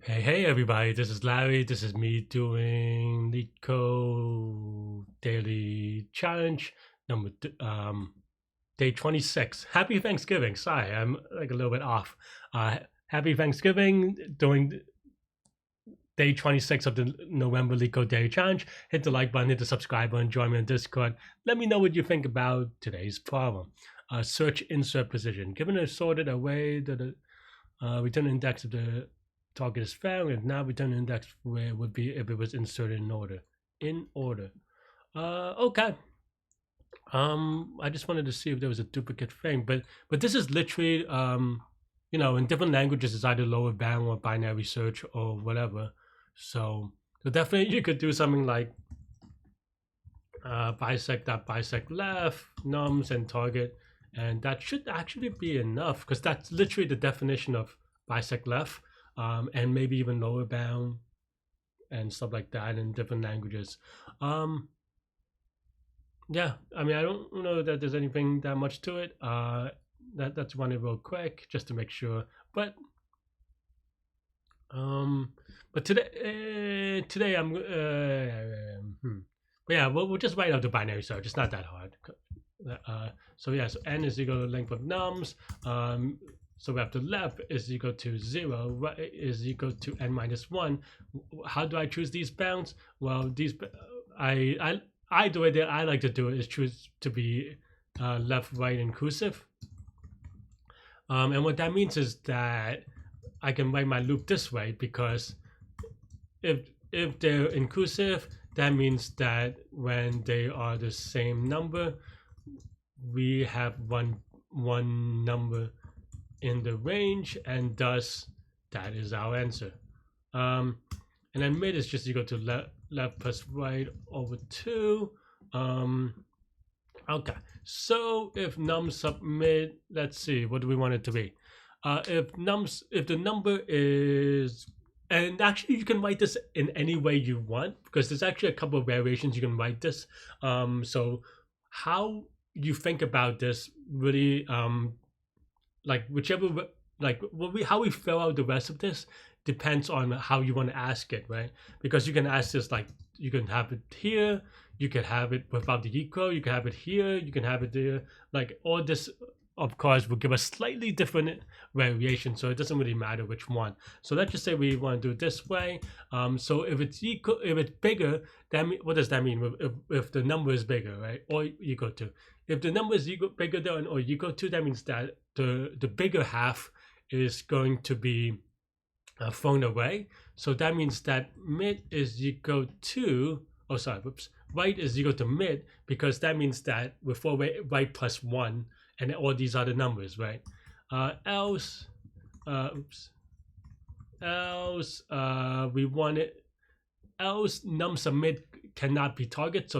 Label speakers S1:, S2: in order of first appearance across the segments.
S1: Hey everybody, this is Larry. This is me doing Leetcode Daily Challenge number day 26. Happy Thanksgiving. Sorry, I'm like a little bit off. Happy Thanksgiving, doing day 26 of the November Leetcode Daily Challenge. Hit the like button, hit the subscribe button, join me on Discord. Let me know what you think about today's problem. Search insert position. Given a sorted array, the return index of the target is found, and now return index where it would be if it was inserted in order. In order. Okay. I just wanted to see if there was a duplicate thing, but this is literally in different languages it's either lower bound or binary search or whatever. So definitely you could do something like bisect left, nums and target, and that should actually be enough because that's literally the definition of bisect left, and maybe even lower bound and stuff like that in different languages. Yeah, I mean, I don't know that there's anything that much to it. That's running real quick just to make sure. Um, but today but yeah, we'll just write out the binary search. It's not that hard. So yeah, so n is equal to length of nums. So we have to left is equal to 0, right is equal to n minus 1. How do I choose these bounds? Well, the way that I like to do it is choose to be left, right inclusive. And what that means is that I can write my loop this way because if they're inclusive, that means that when they are the same number, we have one number in the range, and thus that is our answer. And then mid is just equal to left plus right over 2. Okay, so if num sub mid, let's see, what do we want it to be? If the number is, and actually you can write this in any way you want because there's actually a couple of variations you can write this. So how you think about this really, like whichever, like how we fill out the rest of this depends on how you want to ask it, right? Because you can ask this like you can have it here, you can have it without the equal, you can have it here, you can have it there. Like all this, of course, will give a slightly different variation, so it doesn't really matter which one. So let's just say we want to do it this way. So if it's equal, if it's bigger, then what does that mean? If the number is bigger, right, or equal to? If the number is bigger than or equal to, that means that the bigger half is going to be thrown away. So that means that mid is equal to, oh sorry, whoops, right is equal to mid, because that means that before right plus 1 and all these other numbers, right? Else we want it, else num sub mid cannot be target,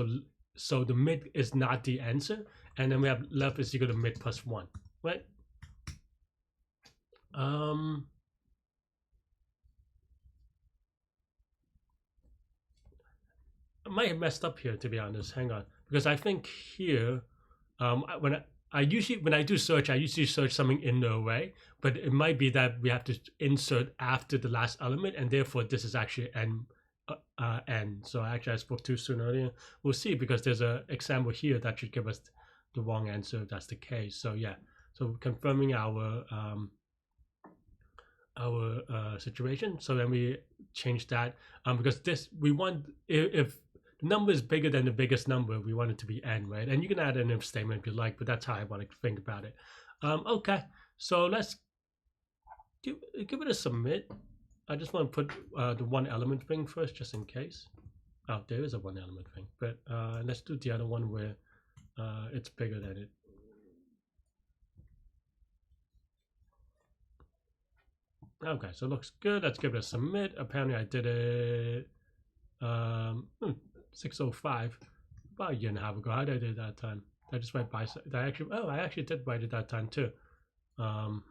S1: so the mid is not the answer, and then we have left is equal to mid plus 1, right? I might have messed up here, to be honest. Hang on, because I think here, when I do search, I usually search something in the array, but it might be that we have to insert after the last element, and therefore this is actually n. So actually I spoke too soon earlier. We'll see, because there's an example here that should give us the wrong answer if that's the case. So yeah, so confirming our situation. So then we change that, because this we want, if the number is bigger than the biggest number, we want it to be n, right? And you can add an if statement if you like, but that's how I want to think about it. Okay, so let's give it a submit. I just want to put the one element thing first, just in case. Oh, there is a one element thing, but let's do the other one where it's bigger than it. Okay, so it looks good. Let's give it a submit. Apparently I did it 6:05, about a year and a half ago. How did I do that time? I just went by. I actually did write it that time too. That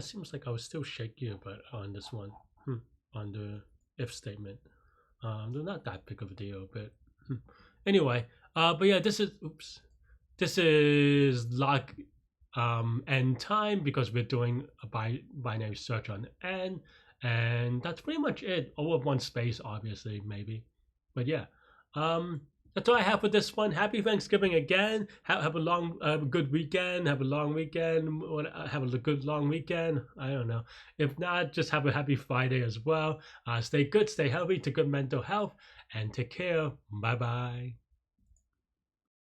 S1: seems like I was still shaky, but on this one, on the if statement, they're not that big of a deal. But anyway, but yeah, this is log n time because we're doing a binary search on n, and that's pretty much it. All of one space, obviously, maybe, but yeah. That's all I have for this one. Happy Thanksgiving again. Have a long, good weekend. Have a long weekend. Have a good long weekend. I don't know. If not, just have a happy Friday as well. Stay good, stay healthy, to good mental health, and take care. Bye bye.